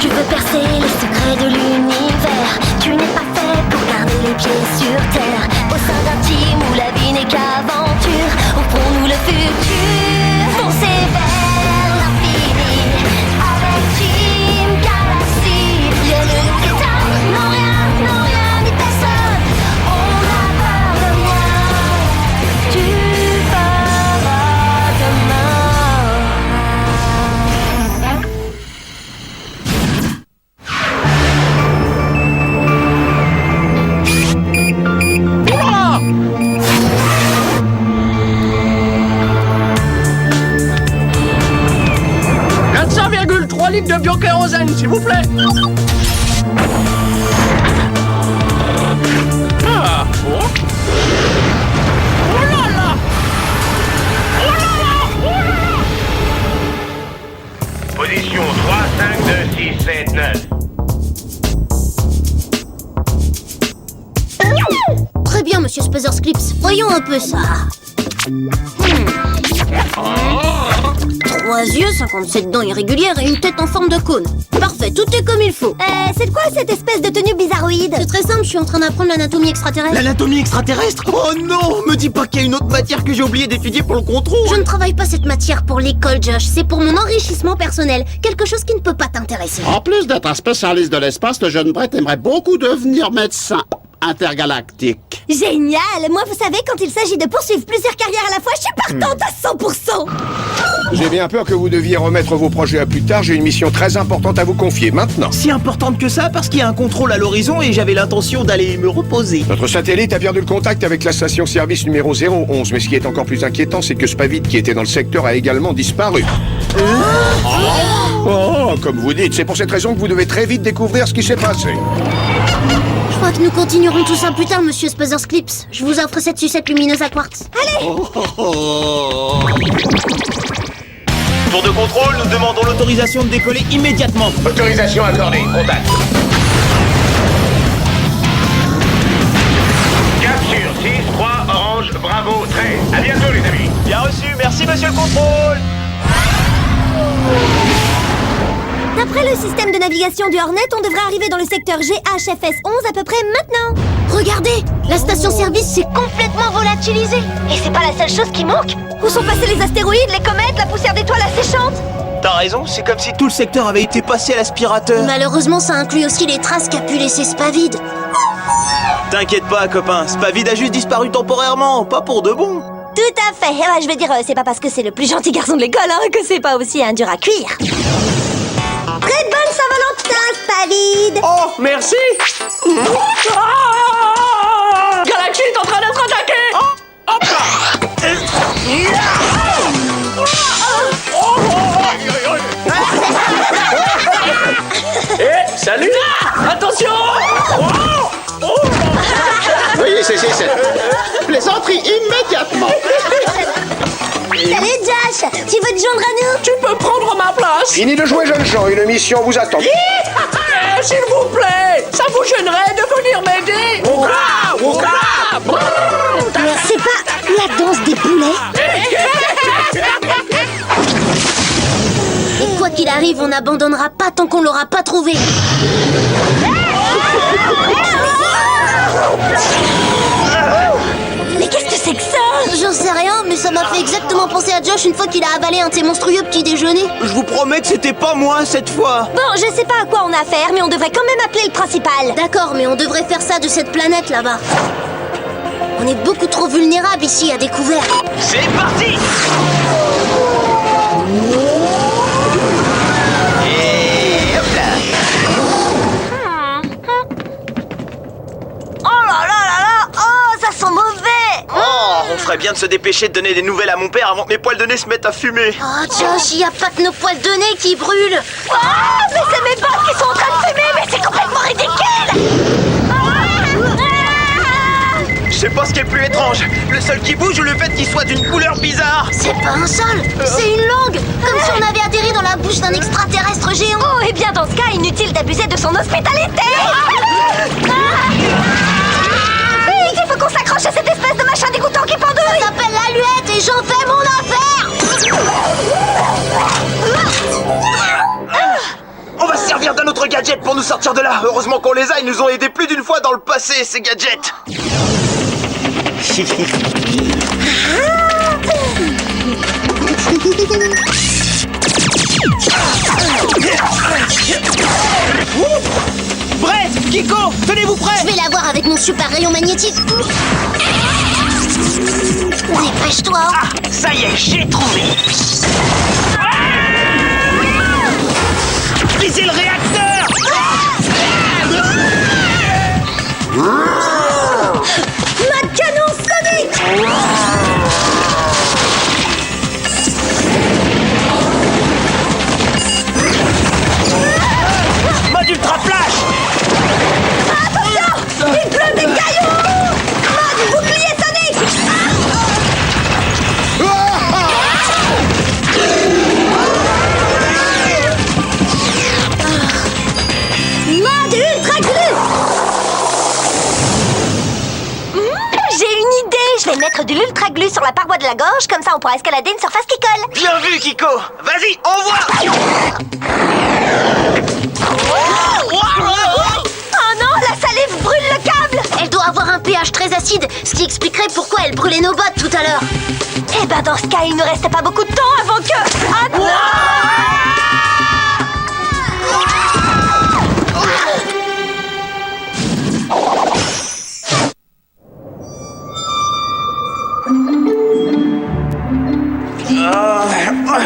Tu veux percer les secrets de l'univers. Tu n'es pas fait pour garder les pieds sur terre. Au sein d'un team où la vie n'est qu'aventure, offrons-nous le futur. Foncez vers l'infini avec Team Galaxy. Rien ne nous éteint, non rien ni personne. On n'a peur de rien. Tu feras demain. De biokérosène, s'il vous plaît. Ah, oh. Oh là là. Oh là là. Oh là là. Position 3, 5, 2, 6, 7, 9. Très bien, monsieur Spazzers Clips. Voyons un peu ça. 3 yeux, 57 dents irrégulières et une tête en forme de cône. Parfait, tout est comme il faut. C'est quoi cette espèce de tenue bizarroïde? C'est très simple, je suis en train d'apprendre l'anatomie extraterrestre. L'anatomie extraterrestre? Oh non! Me dis pas qu'il y a une autre matière que j'ai oublié d'étudier pour le contrôle! Je ne travaille pas cette matière pour l'école, Josh. C'est pour mon enrichissement personnel. Quelque chose qui ne peut pas t'intéresser. En plus d'être un spécialiste de l'espace, le jeune Brett aimerait beaucoup devenir médecin intergalactique. Génial! Moi, vous savez, quand il s'agit de poursuivre plusieurs carrières à la fois, je suis partante à 100%! J'ai bien peur que vous deviez remettre vos projets à plus tard. J'ai une mission très importante à vous confier maintenant. Si importante que ça, parce qu'il y a un contrôle à l'horizon et j'avais l'intention d'aller me reposer. Notre satellite a perdu le contact avec la station-service numéro 011. Mais ce qui est encore plus inquiétant, c'est que Spavit, qui était dans le secteur, a également disparu. Oh, comme vous dites, c'est pour cette raison que vous devez très vite découvrir ce qui s'est passé. Je crois que nous continuerons tout ça plus tard, monsieur Spazzers Clips. Je vous offre cette sucette lumineuse à quartz. Allez! Tour de contrôle, nous demandons l'autorisation de décoller immédiatement. Autorisation accordée. Contact. Capture 6-3, orange, bravo, 13. À bientôt, les amis. Bien reçu, merci monsieur le contrôle. D'après le système de navigation du Hornet, on devrait arriver dans le secteur GHFS 11 à peu près maintenant. Regardez! La station-service s'est complètement volatilisée. Et c'est pas la seule chose qui manque. Où sont passés les astéroïdes, les comètes, la poussière d'étoiles asséchante? T'as raison, c'est comme si tout le secteur avait été passé à l'aspirateur. Malheureusement, ça inclut aussi les traces qu'a pu laisser Spavid. T'inquiète pas, copain, Spavid a juste disparu temporairement, pas pour de bon. Tout à fait. Ouais, je veux dire, c'est pas parce que c'est le plus gentil garçon de l'école que c'est pas aussi un dur à cuire. Très bonne Saint-Valentin, Spavid! Oh, merci. Galaxy est en train d'être attaqué. Hop là. Salut. Attention. Oui, c'est plaisanterie immédiatement. Salut Josh! Tu veux te joindre à nous? Tu peux prendre ma place. Fini de jouer, jeunes gens. Une mission vous attend. S'il vous plaît, ça vous gênerait de venir m'aider? C'est pas la danse des poulets? Et quoi qu'il arrive, on n'abandonnera pas tant qu'on l'aura pas trouvé. Mais qu'est-ce que c'est que ça? J'en sais rien, mais ça m'a fait exactement penser à Josh une fois qu'il a avalé un de ses monstrueux petits déjeuners. Je vous promets que c'était pas moi cette fois. Bon, je sais pas à quoi on a affaire, mais on devrait quand même appeler le principal. D'accord, mais on devrait faire ça de cette planète là-bas. On est beaucoup trop vulnérables ici à découvert. C'est parti. Et hop là. Oh là là là là! Oh, ça sent mauvais! Oh, on ferait bien de se dépêcher de donner des nouvelles à mon père avant que mes poils de nez se mettent à fumer. Oh Josh, y a pas que nos poils de nez qui brûlent. Ah, mais c'est mes potes qui sont en train de fumer, mais c'est complètement ridicule! Je sais pas ce qui est le plus étrange, le sol qui bouge ou le fait qu'il soit d'une couleur bizarre. C'est pas un sol, c'est une langue. Comme si on avait atterri dans la bouche d'un extraterrestre géant. Oh, et bien dans ce cas, inutile d'abuser de son hospitalité! Vite, il faut qu'on s'accroche à cette espèce de machin dégoûtant qui pendouille! Ça s'appelle l'aluette et j'en fais mon affaire. On va se servir d'un autre gadgets pour nous sortir de là. Heureusement qu'on les a, ils nous ont aidés plus d'une fois dans le passé, ces gadgets. Brett, Kiko, tenez-vous prêts. Je vais la voir avec mon super rayon magnétique. Dépêche-toi. Ah, ça y est, j'ai trouvé. Visez le réacteur. Ma canon sonique. Mode ultra flash. Attention, il pleut des cailloux. Mode bouclier sonique. Mode ultra glu. J'ai une idée. Je vais mettre de l'ultra glu sur la paroi de la gorge, comme ça on pourra escalader une surface qui colle. Bien vu, Kiko. Vas-y, envoie. Oh non, la salive brûle le câble. Elle doit avoir un pH très acide, ce qui expliquerait pourquoi elle brûlait nos bottes tout à l'heure. Eh ben dans ce cas, il ne reste pas beaucoup de temps avant que... Ah non!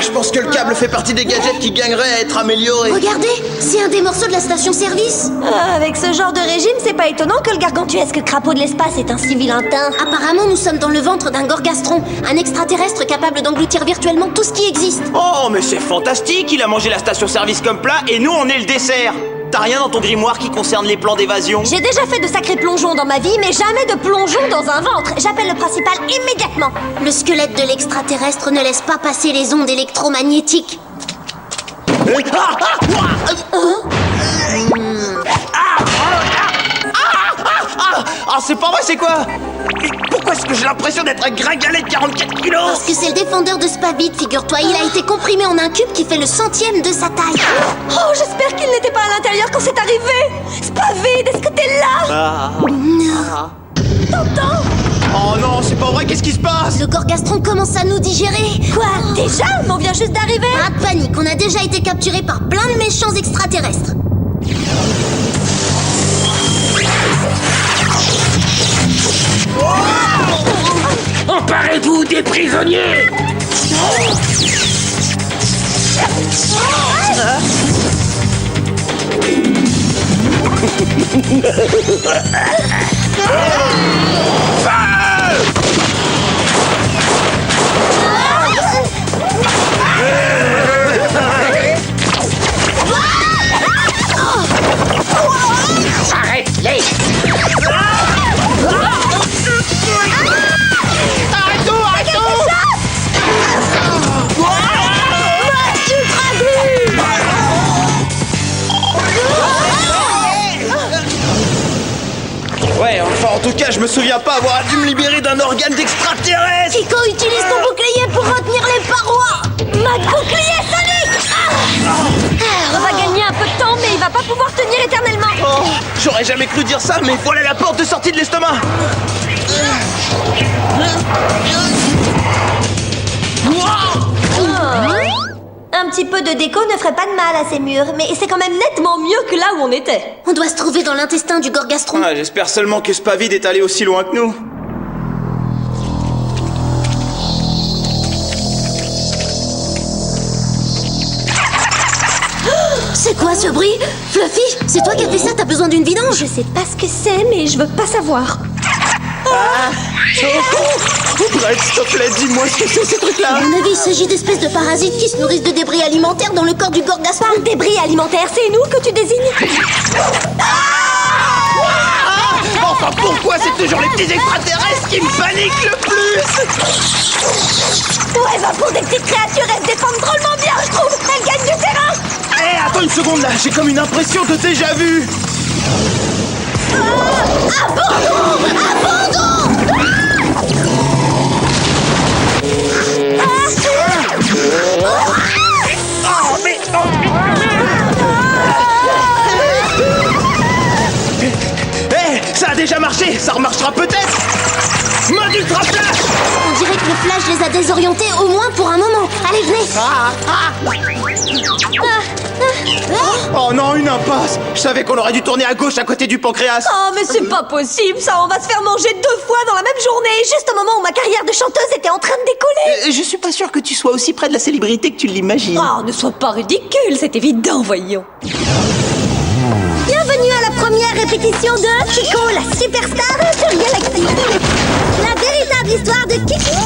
Je pense que le câble fait partie des gadgets qui gagneraient à être améliorés. Regardez, c'est un des morceaux de la station-service. Avec ce genre de régime, c'est pas étonnant que le gargantuesque crapaud de l'espace est un si vilain teint. Apparemment, nous sommes dans le ventre d'un gorgastron, un extraterrestre capable d'engloutir virtuellement tout ce qui existe. Oh, mais c'est fantastique. Il a mangé la station-service comme plat et nous, on est le dessert. T'as rien dans ton grimoire qui concerne les plans d'évasion? J'ai déjà fait de sacrés plongeons dans ma vie, mais jamais de plongeon dans un ventre. J'appelle le principal immédiatement. Le squelette de l'extraterrestre ne laisse pas passer les ondes électromagnétiques. Ah, c'est pas vrai, c'est quoi? Mais pourquoi est-ce que j'ai l'impression d'être un gringalet de 44 kilos? Parce que c'est le défendeur de Spavit, figure-toi. Il a été comprimé en un cube qui fait le 100e de sa taille. Oh, j'espère qu'il n'était pas à l'intérieur quand c'est arrivé. Spavit, est-ce que t'es là? T'entends? Oh non, c'est pas vrai, qu'est-ce qui se passe? Le gorgastron commence à nous digérer. Quoi? Déjà? On vient juste d'arriver. Pas de panique, on a déjà été capturés par plein de méchants extraterrestres. Emparez-vous des prisonniers. Arrête-les. Ouais, enfin, en tout cas, je me souviens pas avoir dû me libérer d'un organe d'extraterrestre. Kiko, utilise ton bouclier pour retenir les parois. Ma bouclier sonique. On va gagner un peu de temps, mais il va pas pouvoir tenir éternellement. Oh, j'aurais jamais cru dire ça, mais voilà la porte de sortie de l'estomac. Un petit peu de déco ne ferait pas de mal à ces murs, mais c'est quand même nettement mieux que là où on était. On doit se trouver dans l'intestin du gorgastron. Ah, j'espère seulement que Spavit est allé aussi loin que nous. C'est quoi ce bruit? Fluffy, c'est toi qui as fait ça? T'as besoin d'une vidange? Je sais pas ce que c'est, mais je veux pas savoir. Brett, s'il te plaît, dis-moi ce que c'est ces trucs-là. À mon avis, il s'agit d'espèces de parasites qui se nourrissent de débris alimentaires dans le corps du gorgastron. Par débris alimentaires, c'est nous que tu désignes? Enfin, pourquoi c'est toujours les petits extraterrestres qui me paniquent le plus? Ouais, bah pour des petites créatures, elles se défendent drôlement bien, je trouve. Elles gagnent du terrain. Hé, attends une seconde là, j'ai comme une impression de déjà vu. Abandon! Abandon! Oh, mais... Oh, déjà marché, ça remarchera peut-être. Mode ultra flash. On dirait que le flash les a désorientés au moins pour un moment. Allez, venez. Oh non, une impasse. Je savais qu'on aurait dû tourner à gauche à côté du pancréas. Oh, mais c'est pas possible, ça, on va se faire manger 2 fois dans la même journée, juste au moment où ma carrière de chanteuse était en train de décoller. Je suis pas sûr que tu sois aussi près de la célébrité que tu l'imagines. Oh, ne sois pas ridicule, c'est évident, voyons. Bienvenue à la première répétition de Kiko, la superstar sur Galaxy. La véritable histoire de Kiko.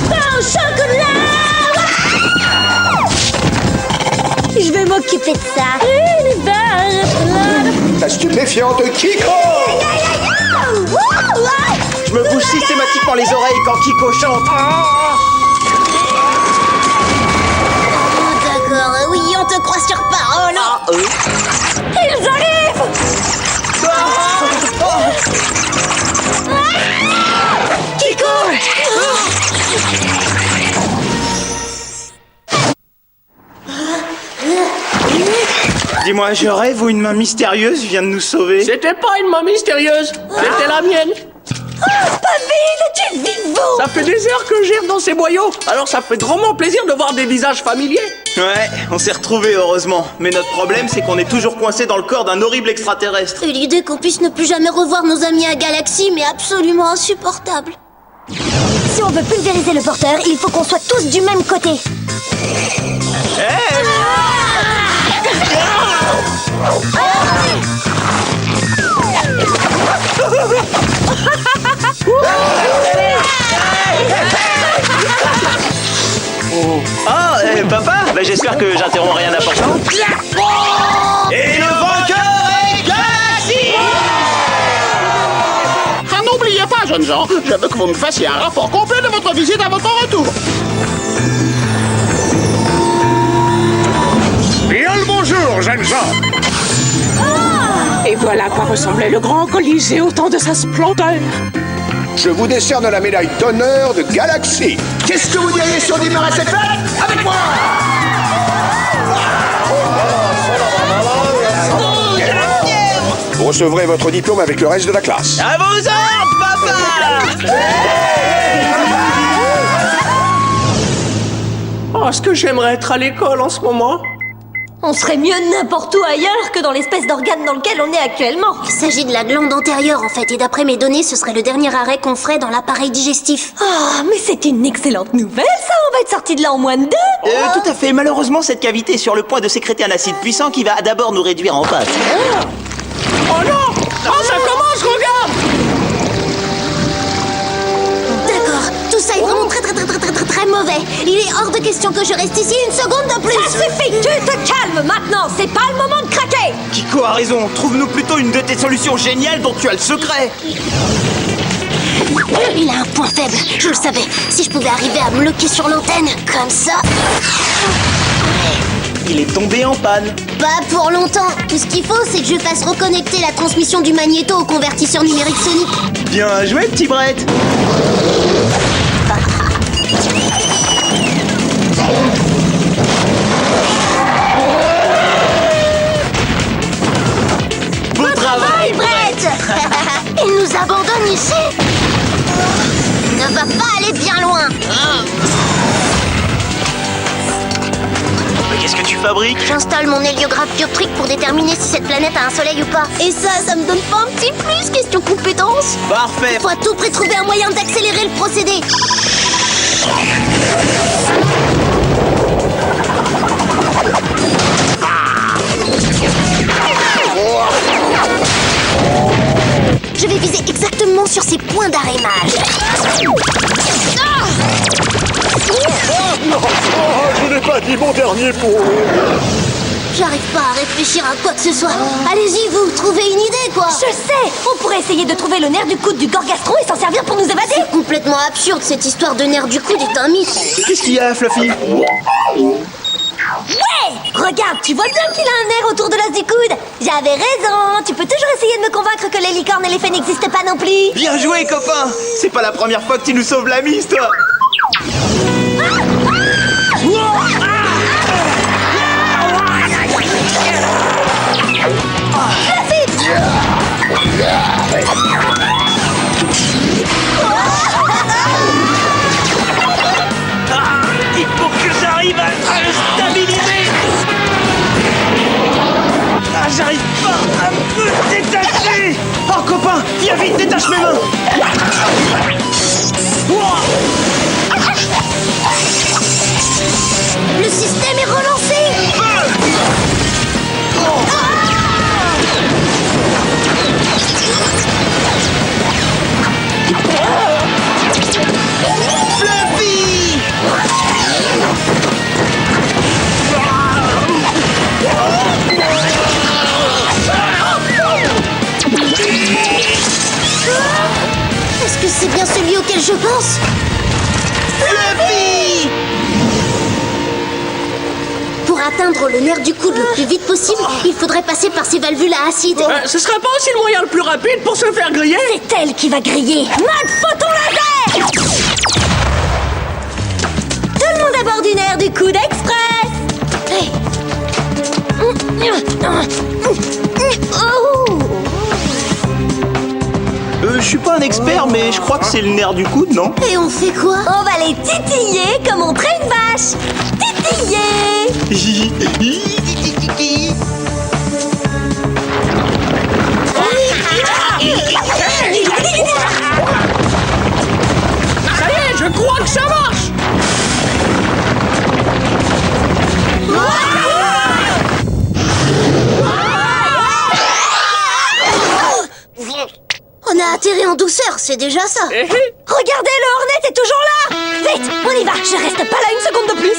Pain au chocolat. Je vais m'occuper de ça. La stupéfiante Kiko. Je me bouge systématiquement les oreilles quand Kiko chante. Oh, d'accord, oui, on te croit sur parole. Ils arrivent. Kiko. Dis-moi, je rêve ou une main mystérieuse vient de nous sauver? C'était pas une main mystérieuse, c'était la mienne. Paville, tu es vivant. Ça fait des heures que j'erre dans ces boyaux, alors ça fait drôlement plaisir de voir des visages familiers. Ouais, on s'est retrouvés heureusement. Mais notre problème, c'est qu'on est toujours coincé dans le corps d'un horrible extraterrestre. Et l'idée qu'on puisse ne plus jamais revoir nos amis à Galaxy m'est absolument insupportable. Si on veut pulvériser le porteur, il faut qu'on soit tous du même côté. Papa, bah, j'espère que j'interromps rien d'important. Et le vainqueur est Galaxy. Ah, n'oubliez pas, jeunes gens, je veux que vous me fassiez un rapport complet de votre visite à votre retour. Bien le bonjour, jeunes gens. Et voilà à quoi ressemblait le grand Colisée au temps de sa splendeur. Je vous décerne la médaille d'honneur de Galaxy. Qu'est-ce que vous diriez si on démarrait cette fête avec moi? Vous recevrez votre diplôme avec le reste de la classe. À vos ordres, papa. Oh, est-ce que j'aimerais être à l'école en ce moment? On serait mieux n'importe où ailleurs que dans l'espèce d'organe dans lequel on est actuellement. Il s'agit de la glande antérieure en fait, et d'après mes données, ce serait le dernier arrêt qu'on ferait dans l'appareil digestif. Oh, mais c'est une excellente nouvelle, ça. On va être sortis de là en moins de 2. Tout à fait. Malheureusement, cette cavité est sur le point de sécréter un acide puissant qui va d'abord nous réduire en pâte. Oh non! Oh, ça commence, regarde! D'accord, tout ça est vraiment très mauvais. Il est hors de question que je reste ici une seconde de plus. Ça suffit, tu te calmes maintenant. C'est pas le moment de craquer. Kiko a raison. Trouve-nous plutôt une de tes solutions géniales dont tu as le secret. Il a un point faible, je le savais. Si je pouvais arriver à me bloquer sur l'antenne, comme ça... Il est tombé en panne. Pas pour longtemps. Tout ce qu'il faut, c'est que je fasse reconnecter la transmission du magnéto au convertisseur numérique sonique. Bien joué, petit Brett. Bon travail, Brett. Il nous abandonne ici. Il ne va pas aller bien loin. Mais qu'est-ce que tu fabriques? J'installe mon héliographe dioptrique pour déterminer si cette planète a un soleil ou pas. Et ça me donne pas un petit plus, question compétence. Parfait. Faut à tout prix trouver un moyen d'accélérer le procédé. Je vais viser exactement sur ces points d'arrémage. Je n'ai pas dit mon dernier mot. J'arrive pas à réfléchir à quoi que ce soit. Allez-y, vous, trouvez une idée, quoi. Je sais. On pourrait essayer de trouver le nerf du coude du Gorgastron et s'en servir pour nous évader. C'est complètement absurde, cette histoire de nerf du coude est un mythe. Qu'est-ce qu'il y a, Fluffy? Ouais. Regarde, tu vois bien qu'il a un nerf autour de l'os du coude. J'avais raison. Tu peux toujours essayer de me convaincre que les licornes et les fées n'existent pas non plus. Bien joué, copain. C'est pas la première fois que tu nous sauves la mise, toi. Vite. j'arrive pas à me détacher. Oh, copain, viens vite, détache mes mains. Le système est relancé. Fluffy! Est-ce que c'est bien celui auquel je pense? Fluffy! Pour atteindre le nerf du coude le plus vite possible, il faudrait passer par ces valvules à acide. Ce serait pas aussi le moyen le plus rapide pour se faire griller? C'est elle qui va griller. Mode photon laser! Tout le monde à bord du nerf du coude express! Hey. Oh. Je suis pas un expert, mais je crois que c'est le nerf du coude, non? Et on fait quoi? On va les titiller comme on traite une vache! Titiller! Ça y est, je crois que ça marche! On a atterri en douceur, c'est déjà ça. Regardez, le Hornet est toujours là. Vite, on y va, je reste pas là une seconde de plus.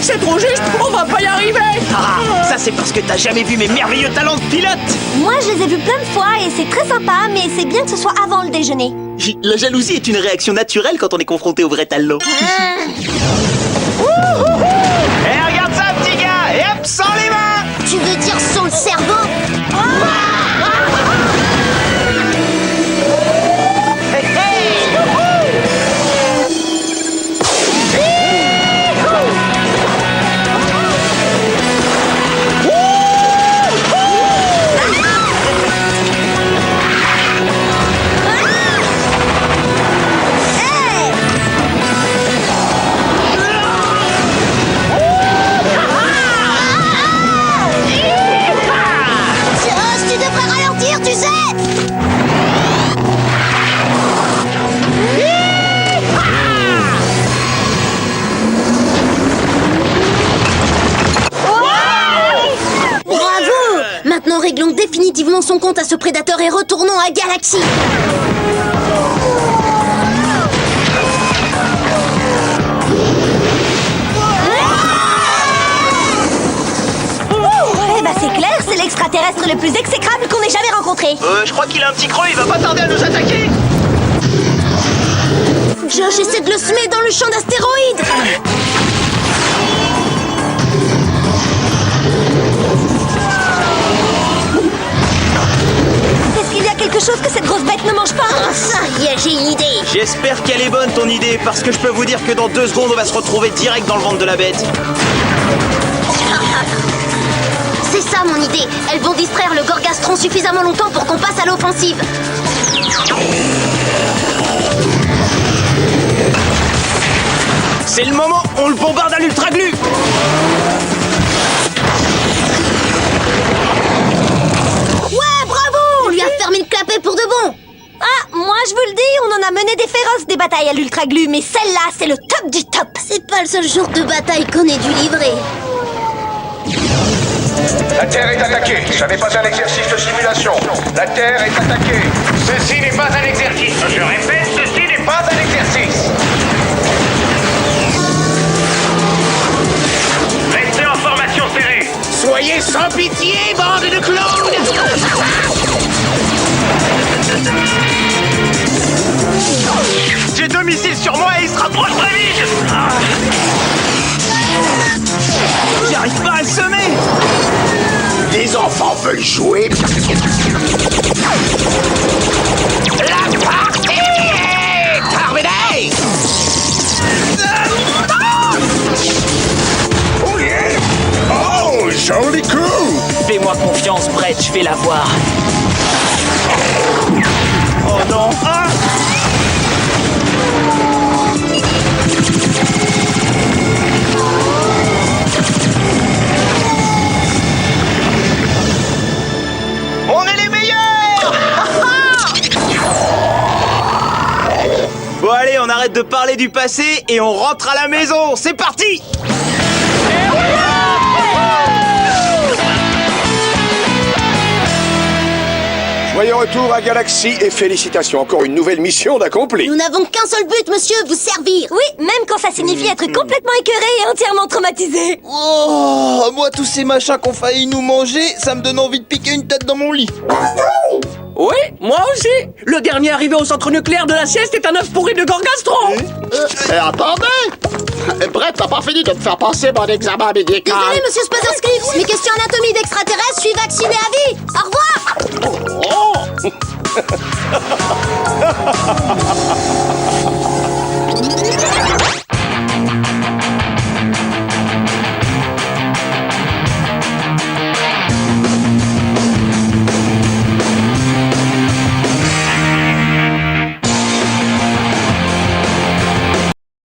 C'est trop juste, on va pas y arriver! Ah, ça c'est parce que t'as jamais vu mes merveilleux talents de pilote. Moi, je les ai vus plein de fois et c'est très sympa, mais c'est bien que ce soit avant le déjeuner. La jalousie est une réaction naturelle quand on est confronté au vrai talent. Eh, regarde ça, petit gars! Et hop, sans les mains! Tu veux dire sans le cerveau? Hey, hey! Tu devrais ralentir, tu sais! Bravo! Maintenant, réglons définitivement son compte à ce prédateur et retournons à Galaxy. Eh bah c'est clair, c'est l'extraterrestre le plus exécrable qu'on ait jamais rencontré. Je crois qu'il a un petit creux, il va pas tarder à nous attaquer. Josh essaie de le semer dans le champ d'astéroïdes. Est-ce qu'il y a quelque chose que cette grosse bête ne mange pas? Ça y est, j'ai une idée. J'espère qu'elle est bonne ton idée, parce que je peux vous dire que dans 2 secondes on va se retrouver direct dans le ventre de la bête. C'est ça mon idée. Elles vont distraire le Gorgastron suffisamment longtemps pour qu'on passe à l'offensive. C'est le moment, on le bombarde à l'ultra-glu. Ouais, bravo! On lui a fermé le clapet pour de bon. Ah, moi je vous le dis, on en a mené des féroces des batailles à l'ultra-glu, mais celle-là, c'est le top du top. C'est pas le seul jour de bataille qu'on ait dû livrer. La Terre est attaquée. Ce n'est pas un exercice de simulation. La Terre est attaquée. Ceci n'est pas un exercice. Je répète, ceci n'est pas un exercice. Restez en formation serrée. Soyez sans pitié, bande de clowns! J'ai 2 missiles sur moi et il se rapproche très vite. J'arrive pas à le semer. Les enfants veulent jouer. La partie est terminée! Oh yeah! Oh, joli coup! Fais-moi confiance, Brett, je vais la voir. Oh non! Ah! Bon allez, on arrête de parler du passé et on rentre à la maison. C'est parti! Joyeux retour à Galaxy et félicitations, encore une nouvelle mission d'accompli. Nous n'avons qu'un seul but, monsieur, vous servir. Oui, même quand ça signifie être complètement écœuré et entièrement traumatisé. Oh, moi, tous ces machins qu'on failli nous manger, ça me donne envie de piquer une tête dans mon lit. Oui, moi aussi. Le dernier arrivé au centre nucléaire de la sieste est un œuf pourri de Gorgastron. Et attendez! Brett, t'as pas fini de me faire passer mon examen médical. Désolé, monsieur Spazarsky, mes questions anatomie d'extraterrestres, je suis vacciné à vie.